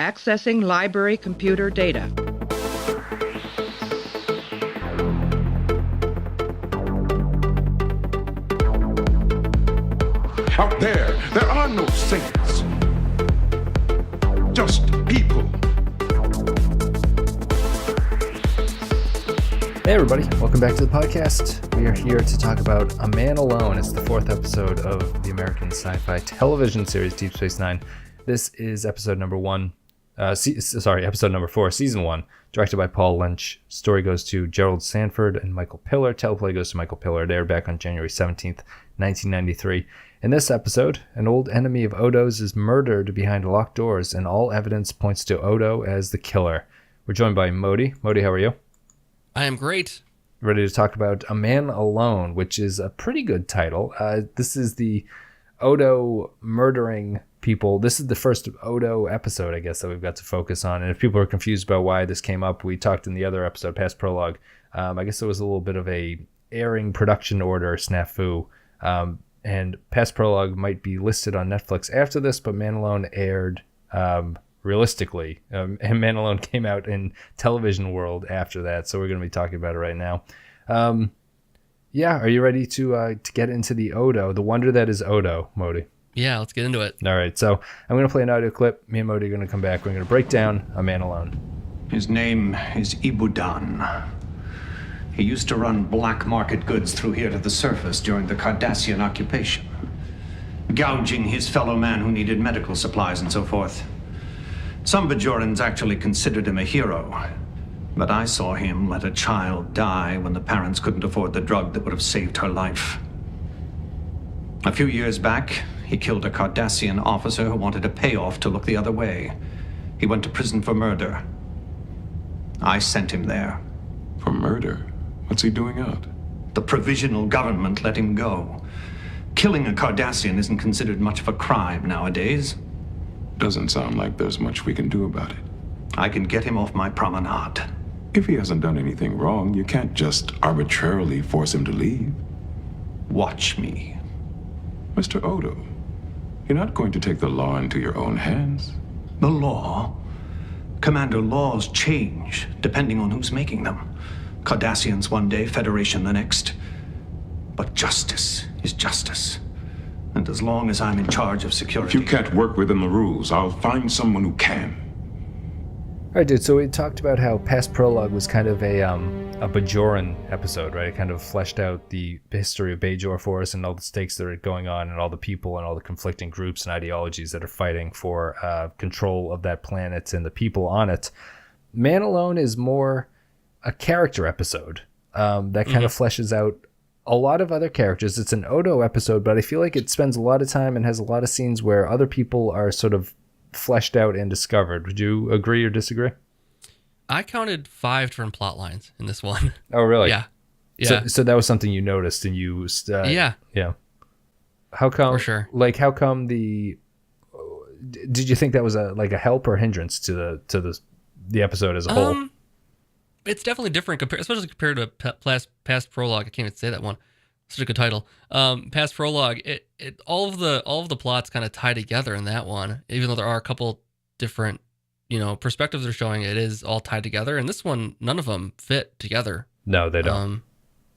Accessing library computer data. Out there are no saints. Just people. Hey everybody, welcome back to the podcast. We are here to talk about A Man Alone. It's the fourth episode of the American sci-fi television series Deep Space Nine. This is episode number episode number 4, season 1, directed by Paul Lynch. Story goes to Gerald Sanford and Michael Piller. Teleplay goes to Michael Piller. They aired back on January 17th, 1993. In this episode, an old enemy of Odo's is murdered behind locked doors, and all evidence points to Odo as the killer. We're joined by Modi. Modi, how are you? I am great. Ready to talk about A Man Alone, which is a pretty good title. This is the Odo murdering people. This is the first Odo episode, I guess, that we've got to focus on. And if people are confused about why this came up, we talked in the other episode, Past Prologue. I guess there was a little bit of a airing production order snafu. And Past Prologue might be listed on Netflix after this, but Man Alone aired realistically. And Man Alone came out in television world after that, so we're going to be talking about it right now. Are you ready to get into the Odo, the wonder that is Odo, Modi? Yeah, let's get into it. All right, so I'm going to play an audio clip. Me and Modi are going to come back. We're going to break down A Man Alone. His name is Ibudan. He used to run black market goods through here to the surface during the Cardassian occupation, gouging his fellow man who needed medical supplies and so forth. Some Bajorans actually considered him a hero, but I saw him let a child die when the parents couldn't afford the drug that would have saved her life. A few years back, he killed a Cardassian officer who wanted a payoff to look the other way. He went to prison for murder. I sent him there. For murder? What's he doing out? The provisional government let him go. Killing a Cardassian isn't considered much of a crime nowadays. Doesn't sound like there's much we can do about it. I can get him off my promenade. If he hasn't done anything wrong, you can't just arbitrarily force him to leave. Watch me. Mr. Odo, you're not going to take the law into your own hands. The law? Commander, laws change depending on who's making them. Cardassians one day, Federation the next. But justice is justice. And as long as I'm in charge of security... If you can't work within the rules, I'll find someone who can. All right, dude, so we talked about how Past Prologue was kind of a Bajoran episode, right? It kind of fleshed out the history of Bajor for us and all the stakes that are going on and all the people and all the conflicting groups and ideologies that are fighting for control of that planet and the people on it. Man Alone is more a character episode that kind of fleshes out a lot of other characters. It's an Odo episode, but I feel like it spends a lot of time and has a lot of scenes where other people are sort of fleshed out and discovered. Would you agree or disagree? I counted 5 different plot lines in this one. Oh, really? Yeah. Yeah. So that was something you noticed and you... Yeah. How come... For sure. Like, how come the... Did you think that was a help or hindrance to the episit as a whole? It's definitely different, especially compared to Past Prologue. I can't even say that one. Such a good title. Past Prologue. All of the plots kind of tie together in that one, even though there are a couple different, perspectives they're showing. It is all tied together. And this one, none of them fit together. No, they don't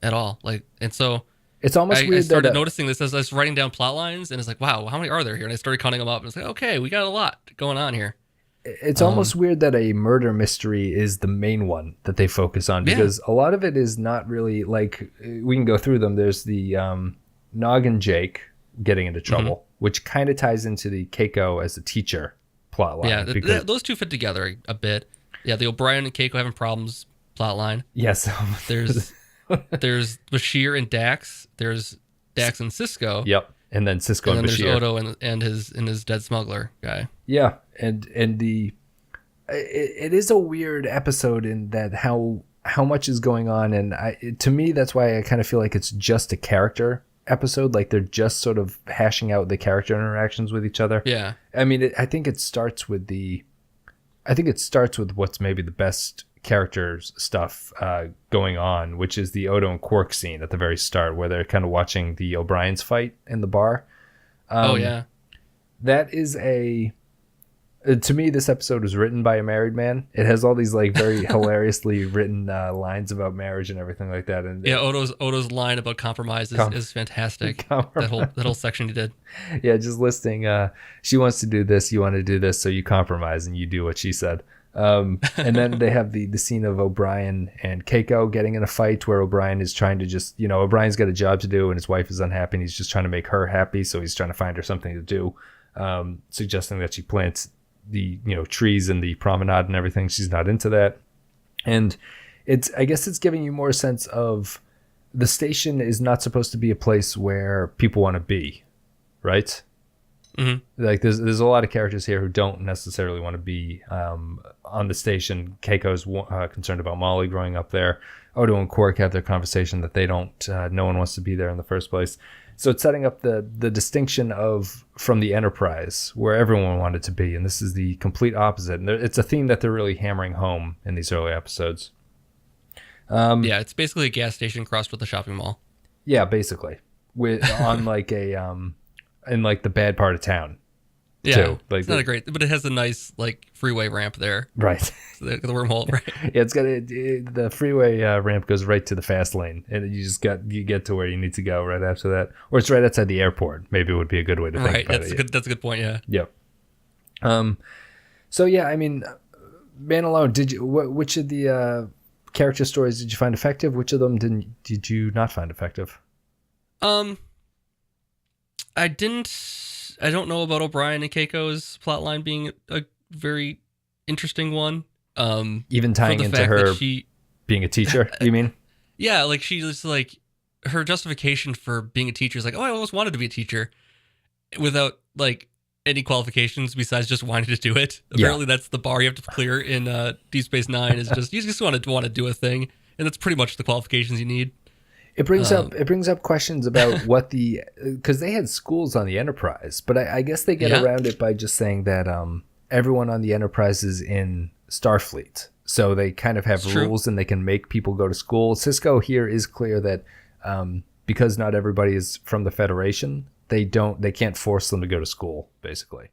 at all. And so it's almost weird. I started noticing this as I was writing down plot lines, and it's like, wow, how many are there here? And I started counting them up, and it's like, okay, we got a lot going on here. It's almost weird that a murder mystery is the main one that they focus on, because a lot of it is not really like, we can go through them. There's the Noggin Jake getting into trouble, which kind of ties into the Keiko as a teacher plot line. Yeah, those two fit together a bit. Yeah, the O'Brien and Keiko having problems plot line. Yes. There's Bashir and Dax. There's Dax and Sisko. Yep. And then Sisko and Bashir. There's Odo and his dead smuggler guy. Yeah, and it is a weird episode in that how much is going on, and to me that's why I kind of feel like it's just a character episode. Like they're just sort of hashing out the character interactions with each other. Yeah, I mean, I think it starts with what's maybe the best characters stuff going on, which is the Odo and Quark scene at the very start, where they're kind of watching the O'Briens fight in the bar. Oh yeah, that is To me, this episode was written by a married man. It has all these like very hilariously written lines about marriage and everything like that. And yeah, Odo's line about compromise is fantastic. That whole section he did. Yeah, just listing. She wants to do this, you want to do this, so you compromise and you do what she said. And then they have the scene of O'Brien and Keiko getting in a fight where O'Brien is trying to just, O'Brien's got a job to do and his wife is unhappy and he's just trying to make her happy, so he's trying to find her something to do, suggesting that she plants the trees and the promenade and everything. She's not into that, and I guess it's giving you more sense of the station is not supposed to be a place where people want to be, right? Mm-hmm. Like there's a lot of characters here who don't necessarily want to be on the station. Keiko's concerned about Molly growing up there. Odo and Quark have their conversation that they don't. No one wants to be there in the first place. So it's setting up the distinction from the Enterprise, where everyone wanted to be, and this is the complete opposite. And it's a theme that they're really hammering home in these early episodes. Yeah, it's basically a gas station crossed with a shopping mall. Yeah, basically, on like in like the bad part of town. Yeah, too. Like it's not a great, but it has a nice like freeway ramp there. Right. So the wormhole, right? Yeah, it's got the freeway ramp goes right to the fast lane, and you get to where you need to go right after that, or it's right outside the airport. Maybe it would be a good way to think about it. That's a good point. Yeah. Yep. So yeah, I mean, Man Alone. Which of the character stories did you find effective? Which of them did you not find effective? I don't know about O'Brien and Keiko's plotline being a very interesting one. Even tying into her being a teacher, you mean? Yeah, like she just like her justification for being a teacher is like, oh, I always wanted to be a teacher, without like any qualifications besides just wanting to do it. Apparently, that's the bar you have to clear in Deep Space Nine. Is just you just want to do a thing, and that's pretty much the qualifications you need. It brings up questions about what because they had schools on the Enterprise, but I guess they get around it by just saying that everyone on the Enterprise is in Starfleet, so they kind of have rules and they can make people go to school. Sisko here is clear that because not everybody is from the Federation, they can't force them to go to school, basically.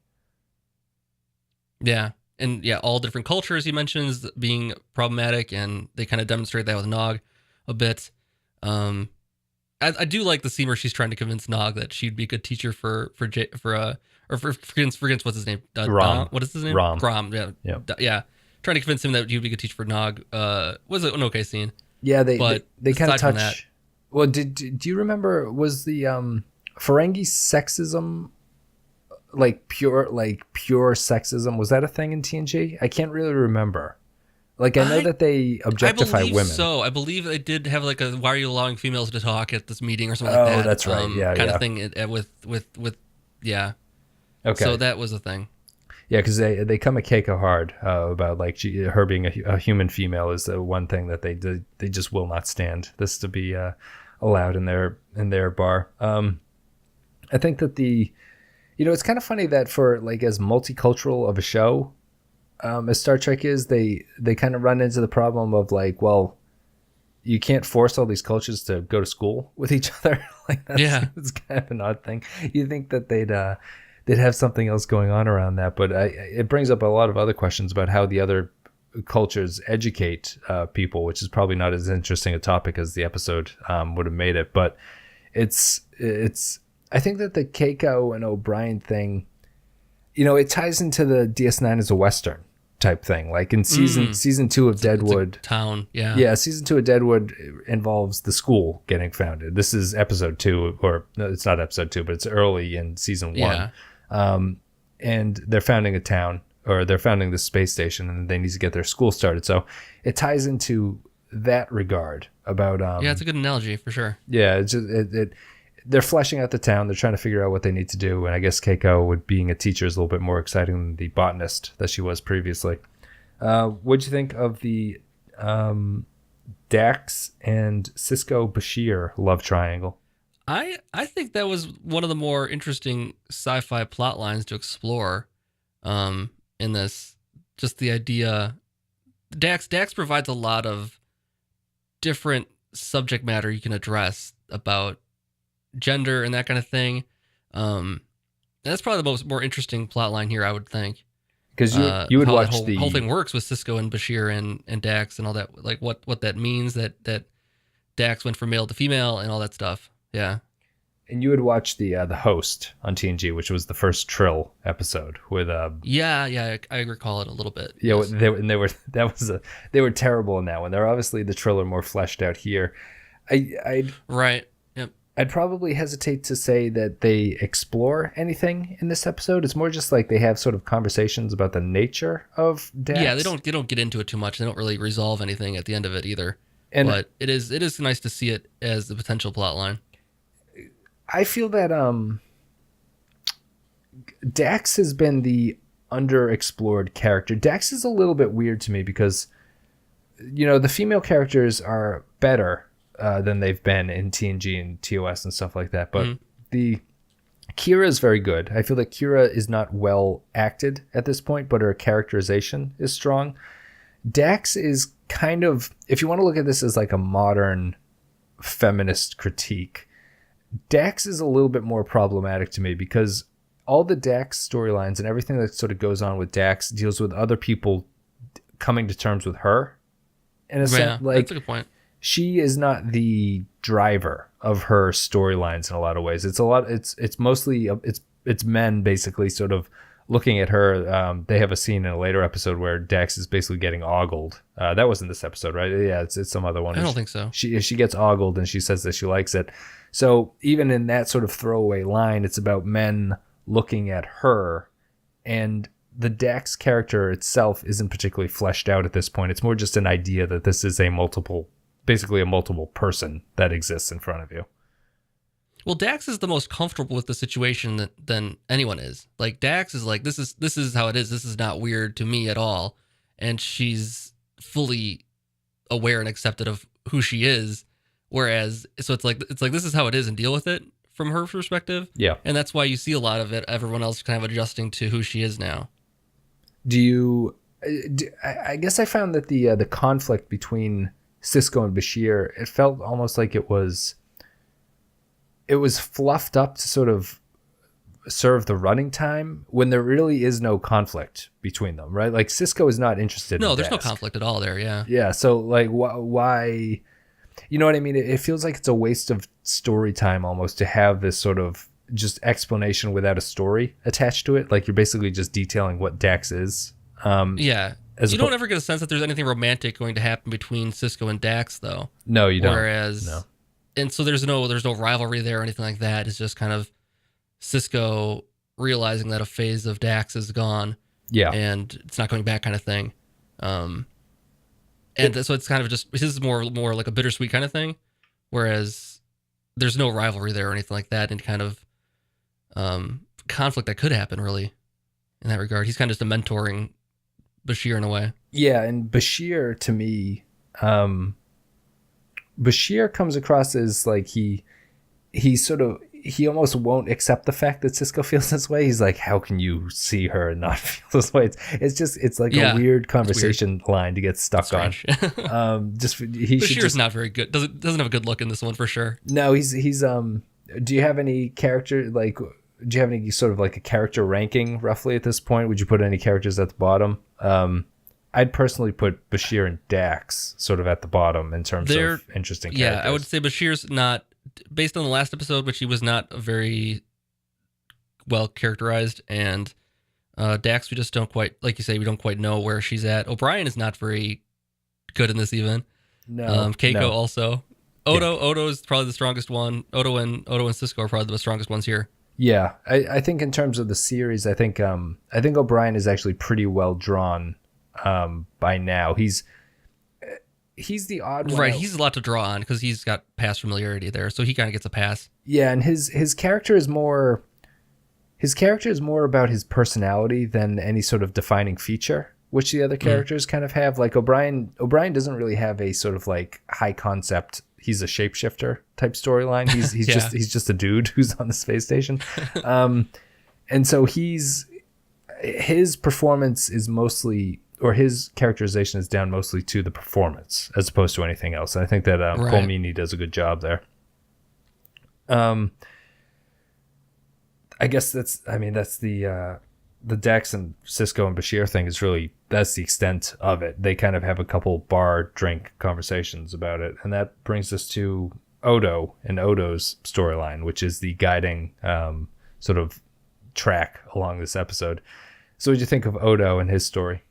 Yeah, and all different cultures he mentions being problematic, and they kind of demonstrate that with Nog a bit. I do like the scene where she's trying to convince Nog that she'd be a good teacher for what's his name? Rom. What is his name? Rom. Yeah. Trying to convince him that he'd be a good teacher for Nog. Was it an okay scene? Yeah, they kind of touch. That, well, do you remember? Was the Ferengi sexism like pure sexism? Was that a thing in TNG? I can't really remember. Like, I know that they objectify women. So I believe they did have like a "Why are you allowing females to talk at this meeting" or something like that. Oh, that's right. Kind of thing with Okay. So that was a thing. Yeah, because they come at Keiko hard about like her being a human female is the one thing that they just will not stand this to be allowed in their bar. I think that it's kind of funny that for like as multicultural of a show as Star Trek is, they kind of run into the problem of like, well, you can't force all these cultures to go to school with each other. Like it's kind of an odd thing. You think that they'd have something else going on around that, but it brings up a lot of other questions about how the other cultures educate people, which is probably not as interesting a topic as the episode would have made it. But it's I think that the Keiko and O'Brien thing, it ties into the DS9 as a Western type thing. Like in season 2 of Deadwood, town, season 2 of Deadwood involves the school getting founded. This is episode 2, or no, it's not episode 2, but it's early in season 1. And they're founding a town, or they're founding the space station, and they need to get their school started. So it ties into that regard about it's a good analogy for sure. Yeah, it's just, they're fleshing out the town. They're trying to figure out what they need to do. And I guess Keiko, being a teacher, is a little bit more exciting than the botanist that she was previously. What'd you think of the Dax and Sisko Bashir love triangle? I think that was one of the more interesting sci-fi plot lines to explore in this. Just the idea. Dax provides a lot of different subject matter you can address about gender and that kind of thing. And that's probably the more interesting plot line here, I would think. Because you would how watch that whole thing works with Sisko and Bashir and Dax and all that, like what that means that Dax went from male to female and all that stuff. Yeah. And you would watch the Host on TNG, which was the first Trill episode with yeah, I recall it a little bit. Yeah, Yes. they were terrible in that one. They're obviously the Trill are more fleshed out here. Right. Yep. I'd probably hesitate to say that they explore anything in this episode. It's more just like they have sort of conversations about the nature of Dax. Yeah, they don't get into it too much. They don't really resolve anything at the end of it either. But it is nice to see it as the potential plot line. I feel that Dax has been the underexplored character. Dax is a little bit weird to me because, the female characters are better than they've been in TNG and TOS and stuff like that. But the Kira is very good. I feel that Kira is not well acted at this point, but her characterization is strong. Dax is kind of, if you want to look at this as like a modern feminist critique, Dax is a little bit more problematic to me because all the Dax storylines and everything that sort of goes on with Dax deals with other people coming to terms with her. In a sense, like, that's a good point. She is not the driver of her storylines in a lot of ways. It's mostly it's men basically sort of looking at her. They have a scene in a later episode where Dax is basically getting ogled. That wasn't this episode, right? Yeah, it's some other one. I don't think so. She gets ogled and she says that she likes it. So even in that sort of throwaway line, it's about men looking at her, and the Dax character itself isn't particularly fleshed out at this point. It's more just an idea that this is basically a multiple person that exists in front of you. Well, Dax is the most comfortable with the situation than anyone is. Like, Dax is like, this is how it is. This is not weird to me at all. And she's fully aware and accepted of who she is. Whereas, so it's like this is how it is and deal with it from her perspective. Yeah. And that's why you see a lot of it, everyone else kind of adjusting to who she is now. I guess I found that the conflict between Sisko and Bashir, it felt almost like it was fluffed up to sort of serve the running time when there really is no conflict between them, right? Like, Sisko is not interested in No, there's Dax. no conflict at all there, yeah. Yeah, so like why you know what I mean? It feels like it's a waste of story time almost to have this sort of just explanation without a story attached to it. Like, you're basically just detailing what Dax is. Yeah. You don't ever get a sense that there's anything romantic going to happen between Sisko and Dax, though. No, you don't. Whereas, no. And so there's no rivalry there or anything like that. It's just kind of Sisko realizing that a phase of Dax is gone. Yeah. And it's not coming back, kind of thing. So it's kind of just, his is more like a bittersweet kind of thing. Whereas there's no rivalry there or anything like that, and kind of conflict that could happen, really, in that regard. He's kind of just a mentoring Bashir in a way. Yeah, and Bashir, to me, Bashir comes across as like he almost won't accept the fact that Sisko feels this way. He's like, how can you see her and not feel this way? It's like a weird conversation line to get stuck on. Bashir's not very good. Doesn't have a good look in this one for sure. No, he's do you have any character, like, do you have any sort of like a character ranking roughly at this point? Would you put any characters at the bottom? I'd personally put Bashir and Dax sort of at the bottom in terms of interesting characters. Yeah, I would say Bashir's not, based on the last episode, which he was not very well characterized, and Dax, we just don't quite, like you say, we don't quite know where she's at. O'Brien is not very good in this even. No. Keiko also. Odo is probably the strongest one. Odo and Sisko are probably the strongest ones here. Yeah, I think in terms of the series, I think O'Brien is actually pretty well drawn by now. He's the odd one. Right, he's a lot to draw on because he's got past familiarity there, so he kind of gets a pass. Yeah, and his character is more about his personality than any sort of defining feature, which the other characters kind of have. Like O'Brien doesn't really have a sort of like high concept, he's a shapeshifter type storyline. He's just a dude who's on the space station. And so his performance is mostly, or his characterization is down mostly to the performance as opposed to anything else. And I think that Cole Meany does a good job there. I guess that's the the Dex and Sisko and Bashir thing is really, that's the extent of it. They kind of have a couple bar drink conversations about it. And that brings us to Odo and Odo's storyline, which is the guiding sort of track along this episode. So what did you think of Odo and his story?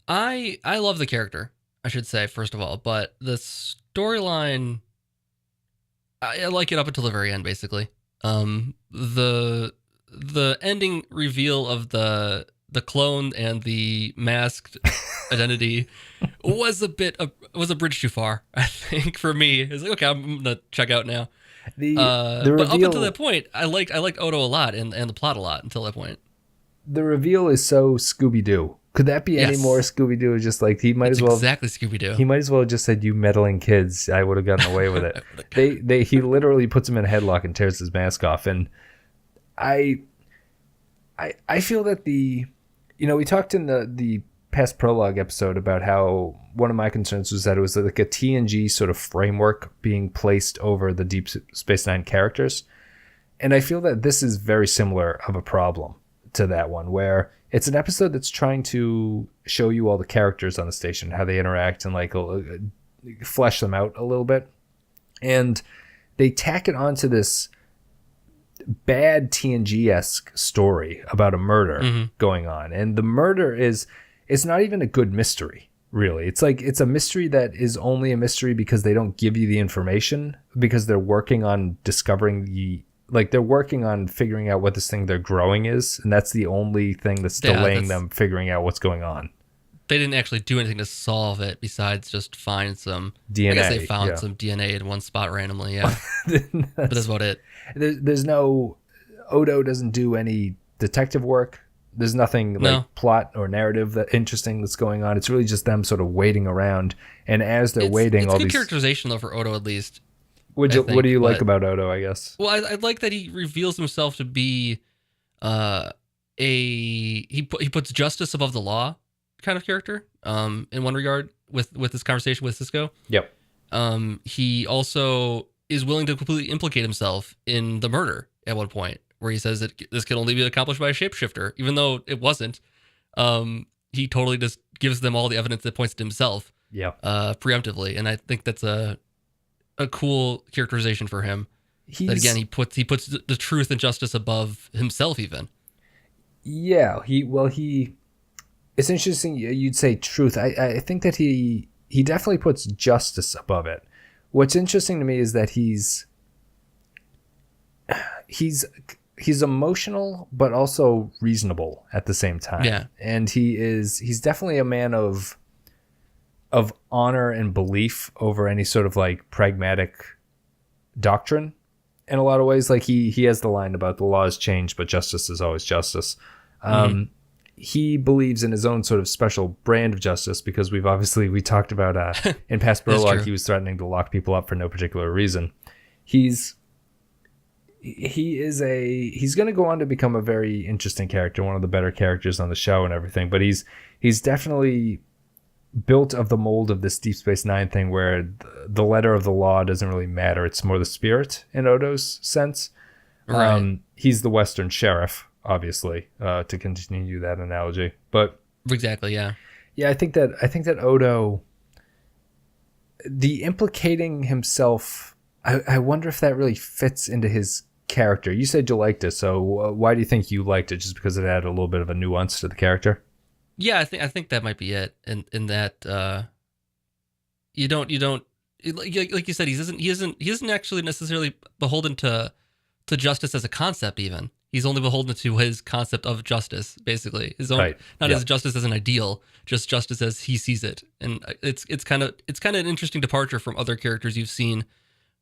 I love the character, I should say, first of all, but the storyline, I like it up until the very end, basically. The ending reveal of the clone and the masked identity was a bridge too far, I think, for me. It's like, okay, I'm gonna check out now. The but reveal, up until that point, I liked Odo a lot and the plot a lot until that point. The reveal is so Scooby-Doo. Could that be any more Scooby-Doo? Just like he might as well exactly Scooby-Doo. He might as well have just said, "You meddling kids." I would have gotten away with it. He literally puts him in a headlock and tears his mask off, and I feel that we talked in the past prologue episode about how one of my concerns was that it was like a TNG sort of framework being placed over the Deep Space Nine characters, and I feel that this is very similar of a problem to that one, where it's an episode that's trying to show you all the characters on the station, how they interact, and like flesh them out a little bit. And they tack it onto this bad TNG-esque story about a murder going on. And the murder it's not even a good mystery, really. It's like, it's a mystery that is only a mystery because they don't give you the information, because they're working on discovering they're working on figuring out what this thing they're growing is, and that's the only thing that's delaying them figuring out what's going on. They didn't actually do anything to solve it besides just find some DNA. I guess they found some DNA in one spot randomly, yeah. But that's about it. There's no... Odo doesn't do any detective work. There's nothing plot or narrative that interesting that's going on. It's really just them sort of waiting around, and as they're waiting... It's good characterization, though, for Odo, at least. What do you like about Odo, I guess? Well, I like that he reveals himself to be he puts justice above the law kind of character, in one regard with this conversation with Sisko. Yep. He also is willing to completely implicate himself in the murder at one point, where he says that this can only be accomplished by a shapeshifter, even though it wasn't. He totally just gives them all the evidence that points to himself. Yeah. Preemptively, and I think that's a cool characterization for him. That again, he puts the truth and justice above himself, even. Yeah, it's interesting you'd say truth. I think that he definitely puts justice above it. What's interesting to me is that he's emotional but also reasonable at the same time. Yeah. And he's definitely a man of honor and belief over any sort of like pragmatic doctrine in a lot of ways. Like he has the line about the law has changed, but justice is always justice. He believes in his own sort of special brand of justice, because we talked about in past prologue, he was threatening to lock people up for no particular reason. He's going to go on to become a very interesting character, one of the better characters on the show and everything, but he's definitely built of the mold of this Deep Space Nine thing, where the letter of the law doesn't really matter. It's more the spirit in Odo's sense. Right. He's the Western sheriff, obviously, to continue that analogy. But exactly, yeah. Yeah, I think that Odo, the implicating himself, I wonder if that really fits into his character. You said you liked it, so why do you think you liked it? Just because it added a little bit of a nuance to the character? Yeah, I think that might be it. In that you don't like you said, he isn't actually necessarily beholden to justice as a concept. Even he's only beholden to his concept of justice, basically. His own, not as justice as an ideal, just justice as he sees it. And it's kind of an interesting departure from other characters you've seen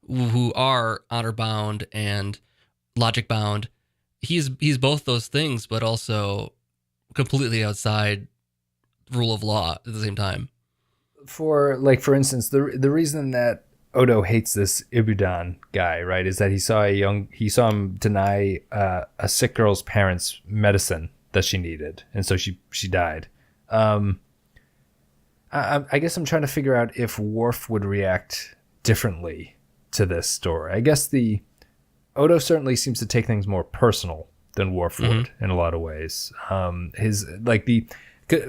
who are honor bound and logic bound. He's both those things, but also completely outside rule of law at the same time. For instance, the reason that Odo hates this Ibudan guy, right, is that he saw him deny a sick girl's parents medicine that she needed, and so she died. I guess I'm trying to figure out if Worf would react differently to this story. I guess Odo certainly seems to take things more personal than Worf would in a lot of ways.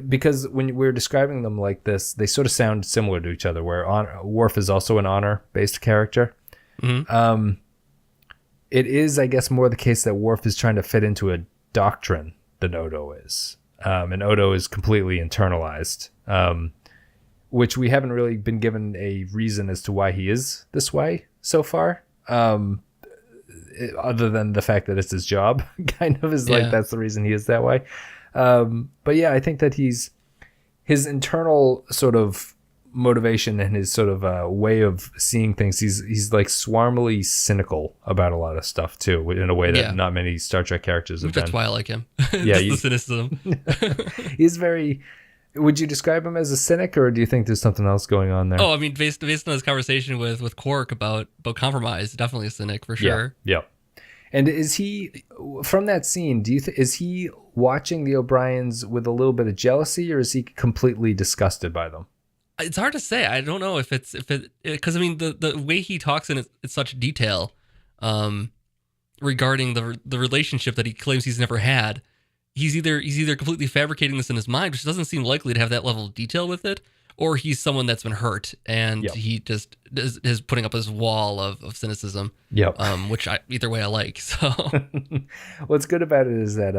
Because when we're describing them like this, they sort of sound similar to each other, where Worf is also an honor-based character. It is, I guess, more the case that Worf is trying to fit into a doctrine than Odo is. And Odo is completely internalized, which we haven't really been given a reason as to why he is this way so far. Other than the fact that it's his job, kind of is like that's the reason he is that way. But yeah, I think that his internal sort of motivation and his sort of way of seeing things, he's like swarmily cynical about a lot of stuff too, in a way that not many Star Trek characters have been. That's why I like him. Yeah, the cynicism. He's very. Would you describe him as a cynic, or do you think there's something else going on there? Oh, I mean, based on his conversation with Quark about compromise, definitely a cynic for sure. Yeah. And is he, from that scene, is he watching the O'Briens with a little bit of jealousy, or is he completely disgusted by them? It's hard to say. I don't know if it because I mean the way he talks in such detail regarding the relationship that he claims he's never had. He's either completely fabricating this in his mind, which doesn't seem likely to have that level of detail with it, or he's someone that's been hurt and he just is putting up this wall of cynicism. Which either way I like. So what's good about it is that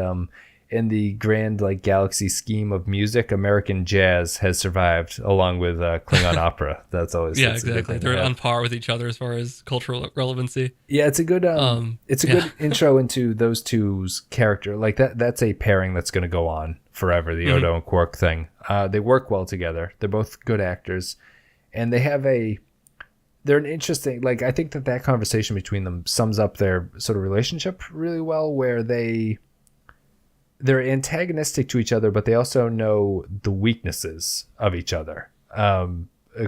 in the grand like galaxy scheme of music, American jazz has survived along with Klingon opera. That's always exactly. They're on par with each other as far as cultural relevancy. Yeah, it's a good good intro into those two's character. Like that's a pairing that's going to go on forever. The Odo and Quark thing. They work well together. They're both good actors, and they're an interesting. Like I think that conversation between them sums up their sort of relationship really well, where they're antagonistic to each other, but they also know the weaknesses of each other.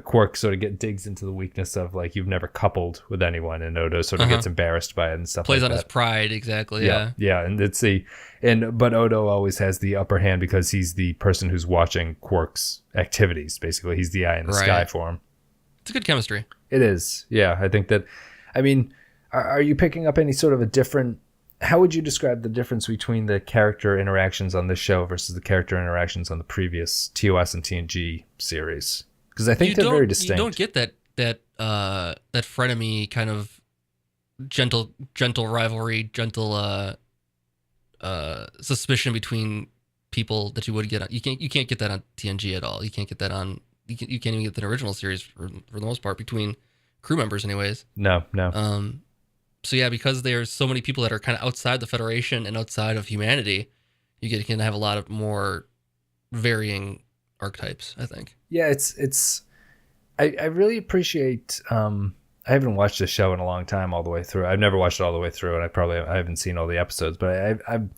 Quark sort of digs into the weakness of like, you've never coupled with anyone, and Odo sort of gets embarrassed by it and stuff. Plays like on that. His pride, exactly. Yeah, and but Odo always has the upper hand because he's the person who's watching Quark's activities. Basically, he's the eye in the sky for him. It's a good chemistry. It is. Yeah, I think that. I mean, are you picking up any sort of a different? How would you describe the difference between the character interactions on this show versus the character interactions on the previous TOS and TNG series? Because I think they're very distinct. You don't get that frenemy kind of gentle rivalry, gentle suspicion between people that you would get on. You can't get that on TNG at all. You can't get that on. You can't even get the original series for the most part between crew members, anyways. No. So yeah, because there's so many people that are kind of outside the Federation and outside of humanity, you can have a lot of more varying archetypes, I think. Yeah, I really appreciate. I haven't watched this show in a long time all the way through. I've never watched it all the way through, and I haven't seen all the episodes. But I'm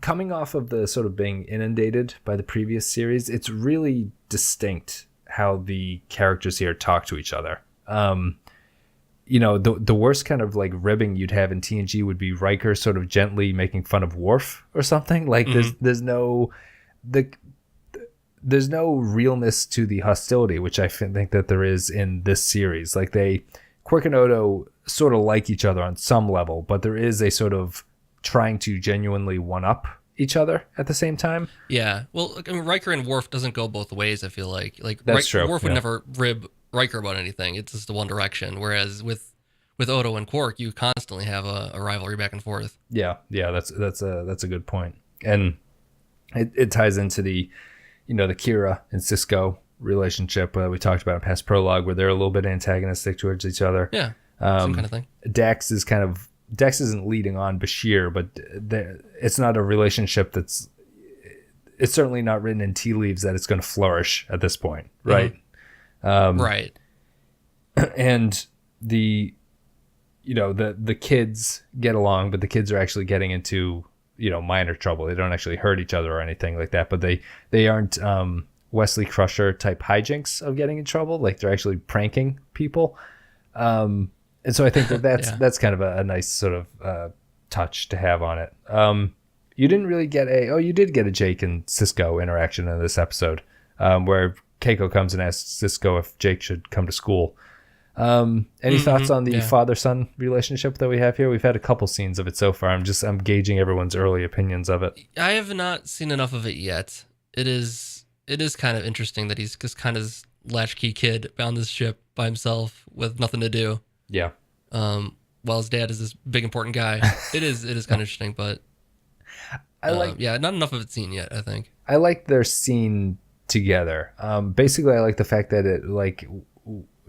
coming off of the sort of being inundated by the previous series. It's really distinct how the characters here talk to each other. The worst kind of like ribbing you'd have in TNG would be Riker sort of gently making fun of Worf or something. Like there's no realness to the hostility, which I think that there is in this series. Like Quark and Odo sort of like each other on some level, but there is a sort of trying to genuinely one up each other at the same time. Yeah. Well, I mean, Riker and Worf doesn't go both ways, I feel like. That's true. Worf would never rib Riker about anything. It's just the one direction. Whereas with Odo and Quark, you constantly have a rivalry back and forth. Yeah, that's a good point. And it ties into the Kira and Sisko relationship we talked about in past prologue, where they're a little bit antagonistic towards each other. Yeah, same kind of thing. Dax isn't leading on Bashir, but it's not a relationship it's certainly not written in tea leaves that it's going to flourish at this point, right? Right. And the kids get along, but the kids are actually getting into minor trouble. They don't actually hurt each other or anything like that, but they aren't Wesley Crusher type hijinks of getting in trouble. Like they're actually pranking people. And so I think that's kind of a nice sort of touch to have on it. You didn't really get you did get a Jake and Sisko interaction in this episode, where Keiko comes and asks Sisko if Jake should come to school. Any thoughts on the father-son relationship that we have here? We've had a couple scenes of it so far. I'm gauging everyone's early opinions of it. I have not seen enough of it yet. It is kind of interesting that he's just kind of this latchkey kid on this ship by himself with nothing to do. Yeah. While his dad is this big important guy. It is kind of interesting, but not enough of it seen yet, I think. I like their scene together. Basically, I like the fact that it, like,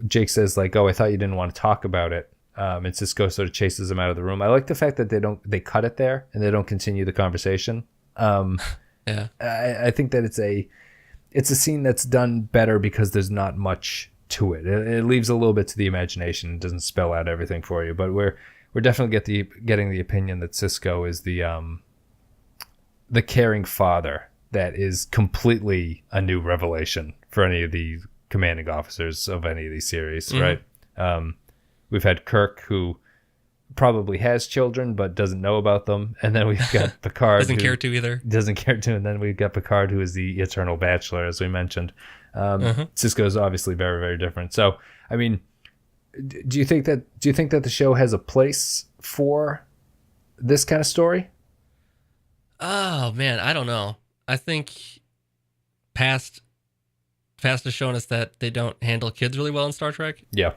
Jake says, like, "Oh, I thought you didn't want to talk about it." And Sisko sort of chases him out of the room. I like the fact that they cut it there and they don't continue the conversation. Yeah. I think that it's a scene that's done better because there's not much to it. It leaves a little bit to the imagination. It doesn't spell out everything for you. But we're definitely getting the opinion that Sisko is the caring father that is completely a new revelation for any of the commanding officers of any of these series, right? We've had Kirk, who probably has children but doesn't know about them, and then we've got Picard doesn't care to either. Doesn't care to, and then we've got Picard, who is the eternal bachelor, as we mentioned. Sisko is obviously very, very different. So, I mean, do you think that the show has a place for this kind of story? Oh man, I don't know. I think past has shown us that they don't handle kids really well in Star Trek. Yeah.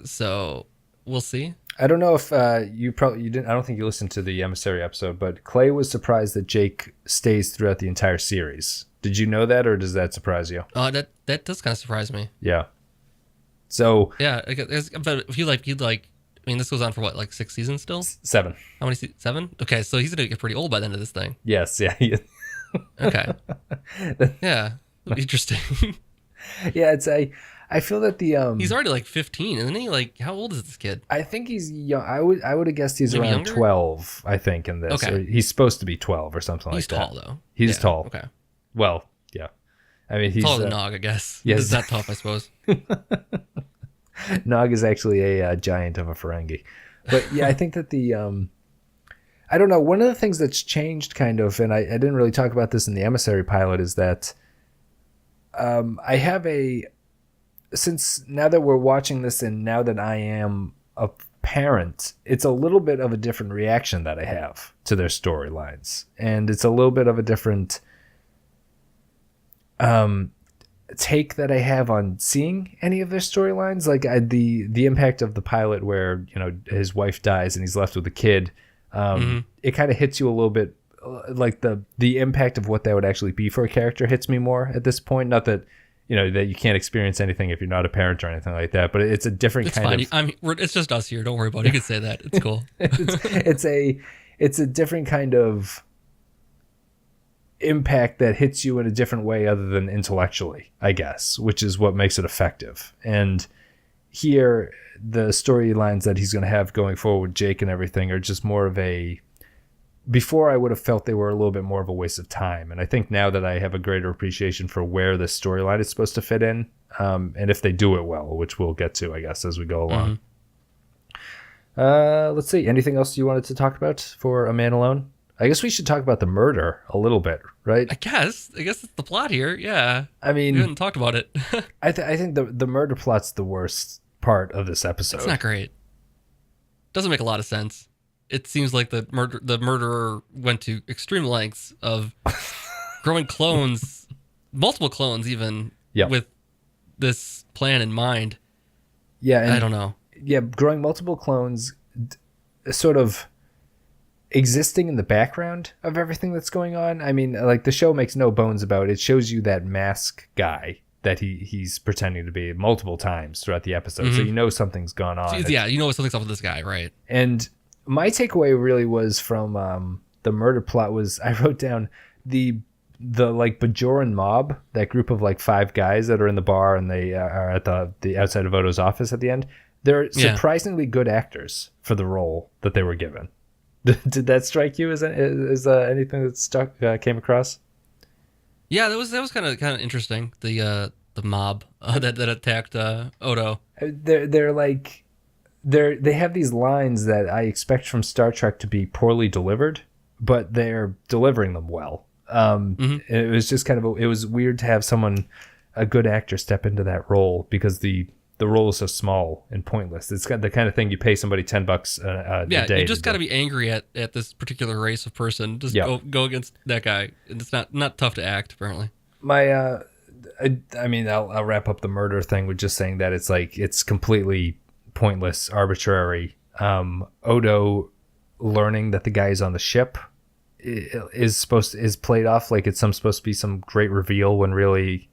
So we'll see. I don't know if you didn't. I don't think you listened to the Emissary episode, but Clay was surprised that Jake stays throughout the entire series. Did you know that, or does that surprise you? Oh, that does kind of surprise me. Yeah. So yeah, but if you like, I mean, this goes on for what, like 6 seasons still? 7. How many? 7? Okay, so he's gonna get pretty old by the end of this thing. Yes. Yeah. Okay. Yeah. Interesting. Yeah, I feel that he's already like 15, isn't he? Like, how old is this kid? I think he's young. I would have guessed he's Maybe around younger? 12. I think in this. Okay. Or he's supposed to be 12 or something like that. He's tall though. He's tall. Okay. Well, yeah. I mean, he's taller than Nog, I guess. yes. He's that tough, I suppose. Nog is actually a giant of a Ferengi. But yeah, I think that I don't know. One of the things that's changed kind of, and I didn't really talk about this in the Emissary pilot, is that I have since now that we're watching this and now that I am a parent, it's a little bit of a different reaction that I have to their storylines. And it's a little bit of a different take that I have on seeing any of their storylines. Like the impact of the pilot where, his wife dies and he's left with a kid. It kind of hits you a little bit, like the impact of what that would actually be for a character hits me more at this point. Not that, that you can't experience anything if you're not a parent or anything like that, but it's a different kind of... It's just us here. Don't worry about it. You can say that. It's cool. it's a different kind of impact that hits you in a different way other than intellectually, I guess, which is what makes it effective. And here, the storylines that he's going to have going forward with Jake and everything are just more of a... Before, I would have felt they were a little bit more of a waste of time. And I think now that I have a greater appreciation for where the storyline is supposed to fit in, and if they do it well, which we'll get to, I guess, as we go along. Let's see. Anything else you wanted to talk about for A Man Alone? I guess we should talk about the murder a little bit, right? I guess it's the plot here. Yeah. I mean... We haven't talked about it. I think the murder plot's the worst part of this episode. It's not great. Doesn't make a lot of sense. It seems like the murderer went to extreme lengths of growing clones, multiple clones even, with this plan in mind. Yeah, and I don't know. Yeah, growing multiple clones, sort of existing in the background of everything that's going on. I mean, like, the show makes no bones about it. It shows you that mask guy that he's pretending to be multiple times throughout the episode, so something's gone on. Yeah, something's up with this guy, right? And my takeaway really was from the murder plot was I wrote down the like Bajoran mob, that group of like 5 guys that are in the bar and they are at the outside of Odo's office at the end. They're surprisingly good actors for the role that they were given. Did that strike you as anything that came across? Yeah, that was kind of interesting. The mob that attacked Odo. They're like. They have these lines that I expect from Star Trek to be poorly delivered, but they're delivering them well. It was just kind of it was weird to have a good actor step into that role, because the the role is so small and pointless. It's got the kind of thing you pay somebody $10 a day. You just got to be angry at this particular race of person. Just go against that guy. It's not tough to act, apparently. My I mean, I'll wrap up the murder thing with just saying that it's completely pointless, arbitrary. Odo learning that the guy is on the ship is played off like it's supposed to be some great reveal, when really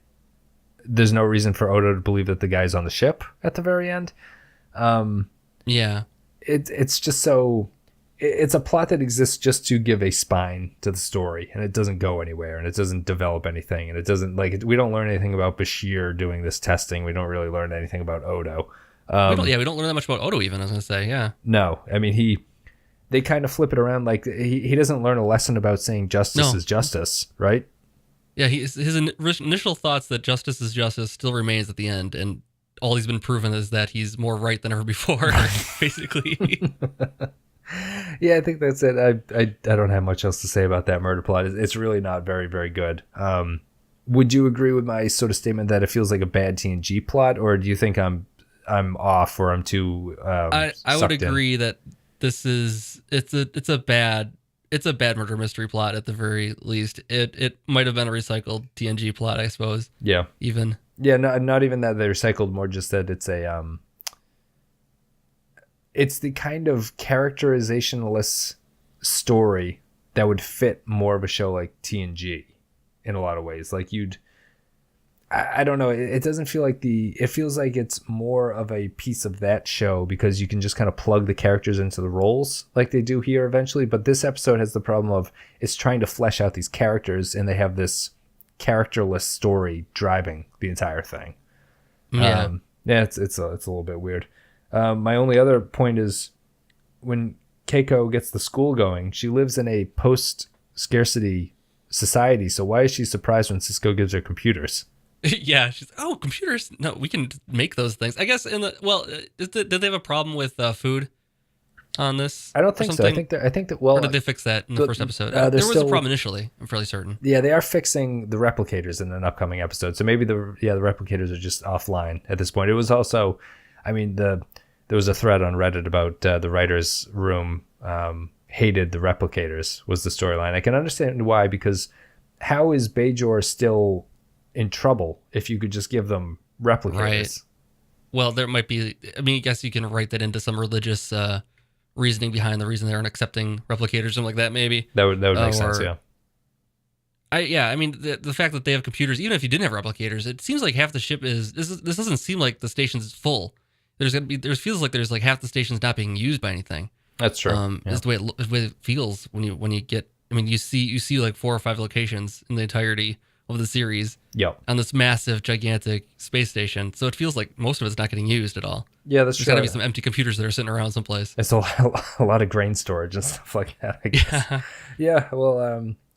there's no reason for Odo to believe that the guy's on the ship at the very end. It's just so. It's a plot that exists just to give a spine to the story, and it doesn't go anywhere, and it doesn't develop anything, and it doesn't we don't learn anything about Bashir doing this testing. We don't really learn anything about Odo. We don't learn that much about Odo even, I was going to say, yeah. No, I mean, they kind of flip it around, like he doesn't learn a lesson about saying justice is justice, right? Yeah, his initial thoughts that justice is justice still remains at the end, and all he's been proven is that he's more right than ever before, basically. Yeah, I think that's it. I don't have much else to say about that murder plot. It's really not very, very good. Would you agree with my sort of statement that it feels like a bad TNG plot, or do you think I'm off, or I'm too I would agree that this is it's a bad murder mystery plot at the very least. It might have been a recycled TNG plot, I suppose. Yeah. Even. Yeah, no, not even that they recycled, more just that it's it's the kind of characterizationless story that would fit more of a show like TNG in a lot of ways. Like I don't know. It doesn't feel like it feels like it's more of a piece of that show because you can just kind of plug the characters into the roles like they do here eventually. But this episode has the problem of it's trying to flesh out these characters, and they have this characterless story driving the entire thing. Yeah. It's a little bit weird. My only other point is when Keiko gets the school going, she lives in a post-scarcity society. So why is she surprised when Sisko gives her computers? Yeah, she's computers. No, we can make those things. I guess did they have a problem with food on this? I don't think so. I think that or did they fix that in the first episode? There was a problem initially. I'm fairly certain. Yeah, they are fixing the replicators in an upcoming episode. So maybe the replicators are just offline at this point. It was also, I mean, there was a thread on Reddit about the writers' room hated the replicators was the storyline. I can understand why, because how is Bajor still in trouble if you could just give them replicators? Right. Well, there might be. I mean, I guess you can write that into some religious reasoning behind the reason they aren't accepting replicators, something like that. Maybe that would make sense. Yeah. I mean, the fact that they have computers, even if you didn't have replicators, it seems like half the ship is. This doesn't seem like the station's full. There feels like there's like half the station's not being used by anything. That's true. It's the way it feels when you get. I mean, you see like 4 or 5 locations in the entirety of the series. Yep. On this massive, gigantic space station, so it feels like most of it's not getting used at all. Yeah, that's true. There's got to be some empty computers that are sitting around someplace. It's a lot of grain storage and stuff like that, I guess. Yeah. Well,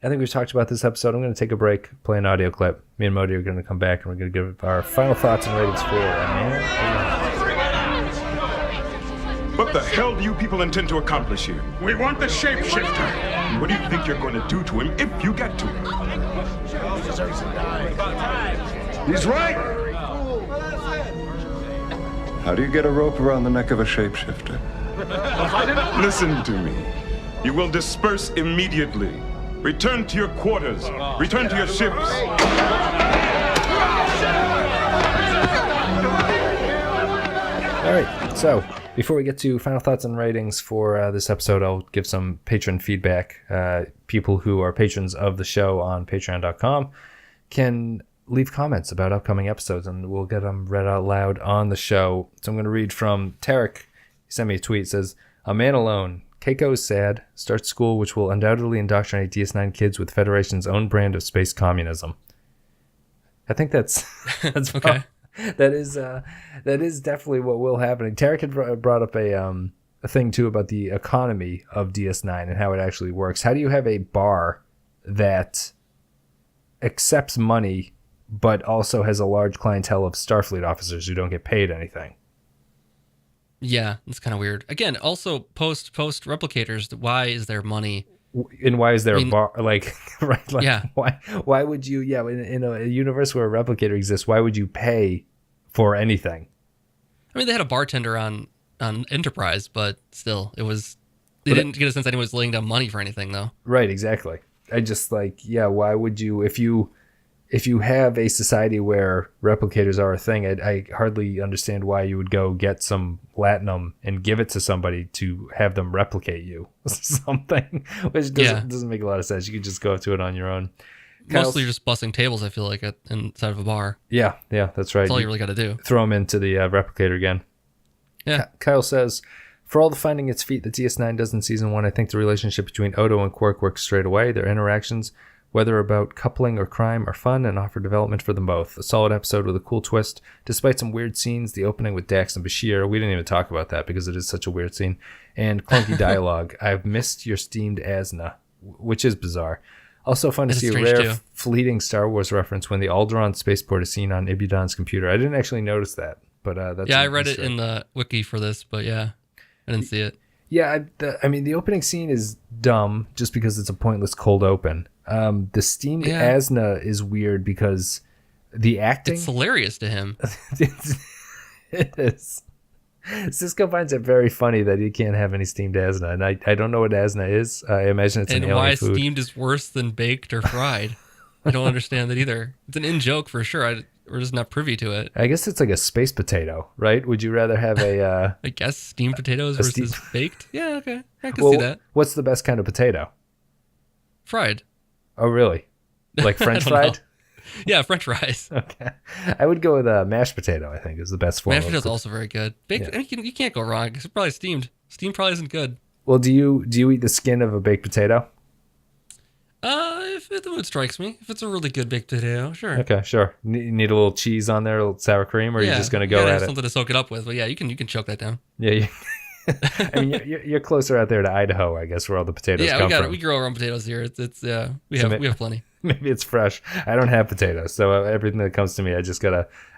I think we've talked about this episode. I'm going to take a break, play an audio clip. Me and Modi are going to come back, and we're going to give our final thoughts and ratings for What the hell do you people intend to accomplish here? We want the shapeshifter. What do you think you're going to do to him if you get to him? He's right. How do you get a rope around the neck of a shapeshifter? Listen to me. You will disperse immediately. Return to your quarters. Return to your ships. All right, so before we get to final thoughts and ratings for this episode, I'll give some patron feedback. People who are patrons of the show on patreon.com can leave comments about upcoming episodes, and we'll get them read out loud on the show. So I'm going to read from Tarek. He sent me a tweet. It says, "A man alone. Keiko is sad. Starts school, which will undoubtedly indoctrinate DS9 kids with Federation's own brand of space communism." I think that's okay. That is definitely what will happen. And Tarek had brought up a thing too about the economy of DS9 and how it actually works. How do you have a bar that accepts money but also has a large clientele of Starfleet officers who don't get paid anything? Yeah, it's kind of weird. Again, also post replicators. Why is there money? And why is there a bar? Like, right? Like, yeah. Why would you? Yeah, in a universe where a replicator exists, why would you pay for anything? I mean, they had a bartender on Enterprise, but still, they didn't get a sense anyone was laying down money for anything, though. Right, exactly. I just why would you, if you have a society where replicators are a thing, I hardly understand why you would go get some latinum and give it to somebody to have them replicate you something, which doesn't make a lot of sense. You could just go to it on your own. Mostly you're just bussing tables, I feel like, inside of a bar. Yeah, that's right. That's all you really got to do. Throw them into the replicator again. Yeah. Kyle says, for all the finding its feet that DS9 does in season 1, I think the relationship between Odo and Quark works straight away. Their interactions, whether about coupling or crime, are fun and offer development for them both. A solid episode with a cool twist. Despite some weird scenes, the opening with Dax and Bashir, we didn't even talk about that because it is such a weird scene, and clunky dialogue. I've missed your steamed Asna, which is bizarre. Also fun to see a rare fleeting Star Wars reference when the Alderaan spaceport is seen on Ibudan's computer. I didn't actually notice that, but that's... Yeah, I read it in the wiki for this, but yeah, I didn't see it. Yeah, I mean, the opening scene is dumb just because it's a pointless cold open. The steamed Asna is weird because the acting... It's hilarious to him. It is. Sisko finds it very funny that he can't have any steamed Asna, and I don't know what Asna is. I imagine it's an alien why food. Steamed is worse than baked or fried. I don't understand that either. It's an in-joke for sure. We're just not privy to it. I guess it's like a space potato, right? Would you rather have a... I guess steamed potatoes versus baked? Yeah, okay. I can see that. What's the best kind of potato? Fried. Oh, really? Like French fried? Know. Yeah, French fries. Okay. I would go with mashed potato, I think, is the best form. Mashed potato is also very good. Baked, I mean, you can't go wrong. It's probably steamed. Steamed probably isn't good. Well, do you eat the skin of a baked potato? If the mood strikes me. If it's a really good baked potato, sure. Okay, sure. You need a little cheese on there, a little sour cream, or you're just going to go at it? Something to soak it up with. But yeah, you can choke that down. Yeah, I mean, you're closer out there to Idaho, I guess, where all the potatoes come from. We grow our own potatoes here. We have plenty. Maybe it's fresh. I don't have potatoes, so everything that comes to me, I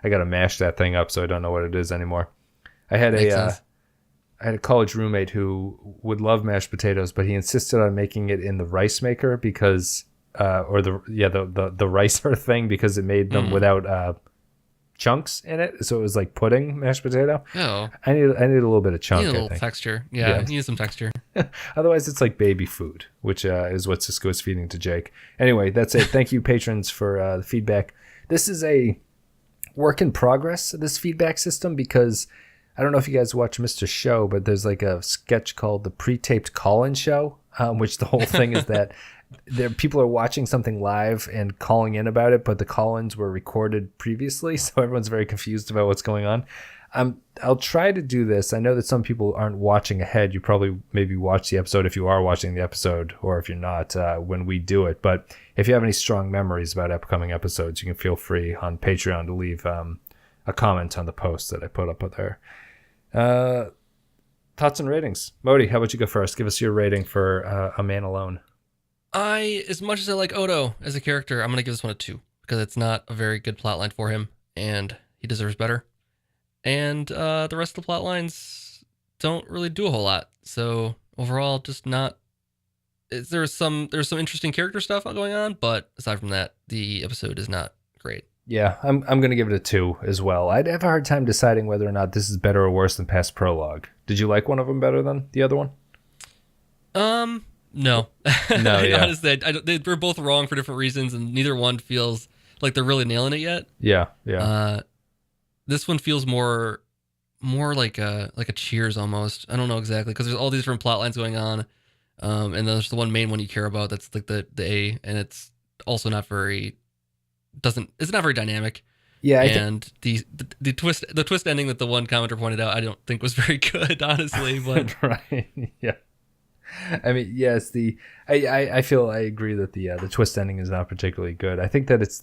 gotta mash that thing up, so I don't know what it is anymore. I had a college roommate who would love mashed potatoes, but he insisted on making it in the rice maker because, the ricer thing, because it made them without chunks in it, so it was like pudding mashed potato. Oh, I need a little bit of chunk. You need a little texture. Yeah, you need some texture. Otherwise, it's like baby food, which is what Sisko is feeding to Jake. Anyway, that's it. Thank you, patrons, for the feedback. This is a work in progress, this feedback system, because I don't know if you guys watch Mr. Show, but there's like a sketch called the Pre-Taped Call-In Show, which the whole thing is that people are watching something live and calling in about it, but the call-ins were recorded previously, so everyone's very confused about what's going on. I'll try to do this. I know that some people aren't watching ahead. You probably maybe watch the episode if you are watching the episode, or if you're not, when we do it. But if you have any strong memories about upcoming episodes, you can feel free on Patreon to leave a comment on the post that I put up there. Thoughts and ratings. Modi, how about you go first? Give us your rating for A Man Alone. As much as I like Odo as a character, I'm going to give this one a 2 because it's not a very good plotline for him, and he deserves better. And the rest of the plot lines don't really do a whole lot. So overall, just not. There's some interesting character stuff going on, but aside from that, the episode is not great. Yeah, I'm going to give it a 2 as well. I'd have a hard time deciding whether or not this is better or worse than past prologue. Did you like one of them better than the other one? No. No, yeah. Honestly, they're both wrong for different reasons, and neither one feels like they're really nailing it yet. Yeah. This one feels more like a Cheers almost. I don't know exactly, because there's all these different plot lines going on, and then there's the one main one you care about that's like the A, and it's also not very dynamic. Yeah, the twist ending that the one commenter pointed out, I don't think was very good, honestly. But right, yeah. I mean, yes, I feel I agree that the twist ending is not particularly good. I think that it's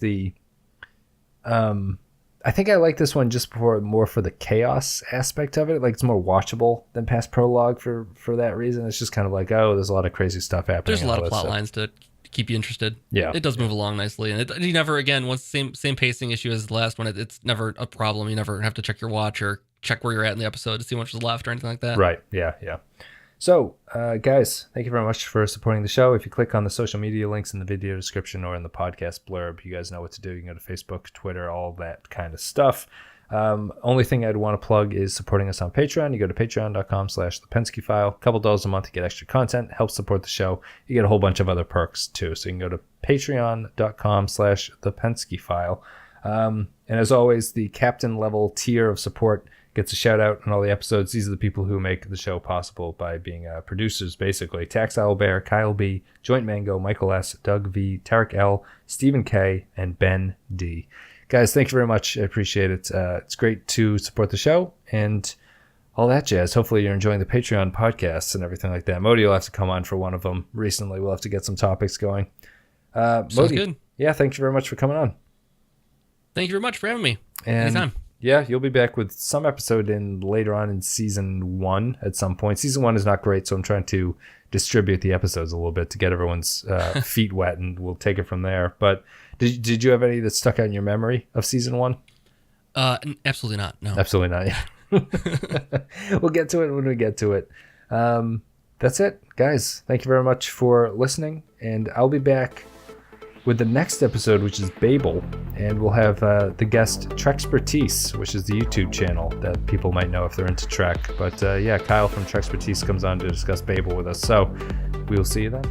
I think I like this one just more for the chaos aspect of it. Like, it's more watchable than past prologue for that reason. It's just kind of like, oh, there's a lot of crazy stuff happening. There's a lot of plot lines to keep you interested. Yeah, it does move along nicely, and you never, again, once same pacing issue as the last one. It's never a problem. You never have to check your watch or check where you're at in the episode to see how much is left or anything like that. Right. Yeah. So, guys, thank you very much for supporting the show. If you click on the social media links in the video description or in the podcast blurb, you guys know what to do. You can go to Facebook, Twitter, all that kind of stuff. Only thing I'd want to plug is supporting us on Patreon. You go to patreon.com/thepenskyfile. A couple dollars a month to get extra content, help support the show. You get a whole bunch of other perks too. So you can go to patreon.com/thepenskyfile. And as always, the captain level tier of support gets a shout out on all the episodes. These are the people who make the show possible by being producers, basically. Tax Owl Bear, Kyle B, Joint Mango, Michael S, Doug V, Tarek L, Stephen K, and Ben D. Guys, thank you very much. I appreciate it. It's great to support the show and all that jazz. Hopefully you're enjoying the Patreon podcasts and everything like that. Modi will have to come on for one of them recently. We'll have to get some topics going. Sounds Modi, good. Yeah, thank you very much for coming on. Thank you very much for having me. And anytime. Yeah, you'll be back with some episode later on in season 1 at some point. Season 1 is not great, so I'm trying to distribute the episodes a little bit to get everyone's feet wet, and we'll take it from there. But did you have any that stuck out in your memory of season 1? Absolutely not. No. Absolutely not. Yeah. We'll get to it when we get to it. That's it, guys. Thank you very much for listening, and I'll be back with the next episode, which is Babel, and we'll have the guest Trexpertise, which is the YouTube channel that people might know if they're into Trek. But yeah, Kyle from Trexpertise comes on to discuss Babel with us. So we will see you then.